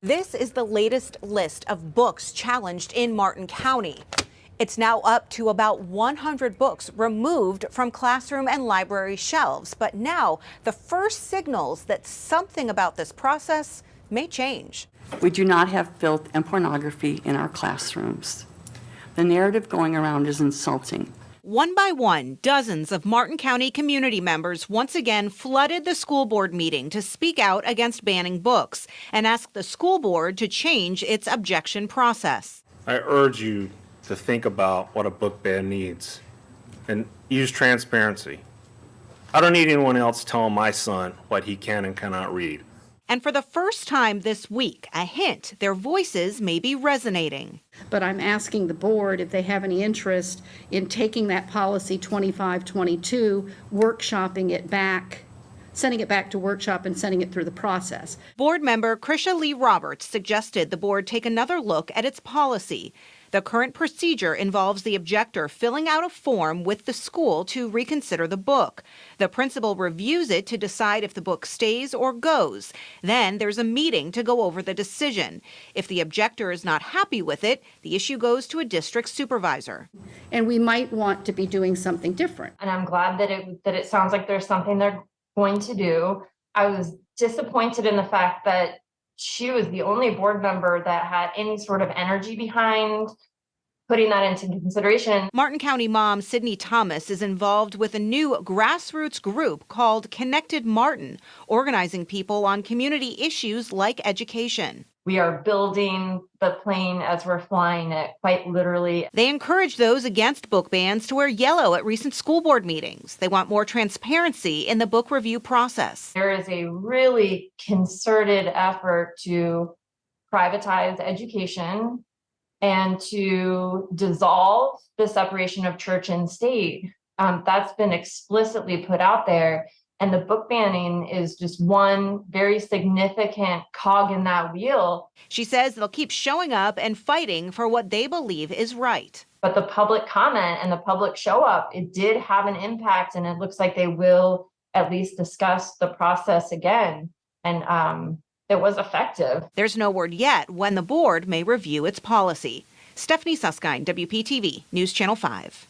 This is the latest list of books challenged in Martin County. It's now up to about 100 books removed from classroom and library shelves. But now the first signals that something about this process may change. We do not have filth and pornography in our classrooms. The narrative going around is insulting. One by one, dozens of Martin County community members once again flooded the school board meeting to speak out against banning books and ask the school board to change its objection process. I urge you to think about what a book ban needs and use transparency. I don't need anyone else telling my son what he can and cannot read. And for the first time this week, a hint their voices may be resonating. But I'm asking the board if they have any interest in taking that policy 2522, workshopping it back, sending it back to workshop and sending it through the process. Board member Krisha Lee Roberts suggested the board take another look at its policy. The current procedure involves the objector filling out a form with the school to reconsider the book. The principal reviews it to decide if the book stays or goes. Then there's a meeting to go over the decision. If the objector is not happy with it, the issue goes to a district supervisor. And we might want to be doing something different. And I'm glad that it sounds like there's something they're going to do. I was disappointed in the fact that she was the only board member that had any sort of energy behind putting that into consideration. Martin County mom Sydney Thomas is involved with a new grassroots group called Connected Martin, organizing people on community issues like education. We are building the plane as we're flying it, quite literally. They encourage those against book bans to wear yellow at recent school board meetings. They want more transparency in the book review process. There is a really concerted effort to privatize education and to dissolve the separation of church and state. That's been explicitly put out there. And the book banning is just one very significant cog in that wheel. She says they'll keep showing up and fighting for what they believe is right. But the public comment and the public show up, it did have an impact, and it looks like they will at least discuss the process again. And it was effective. There's no word yet when the board may review its policy. Stephanie Susskind, WPTV News Channel 5.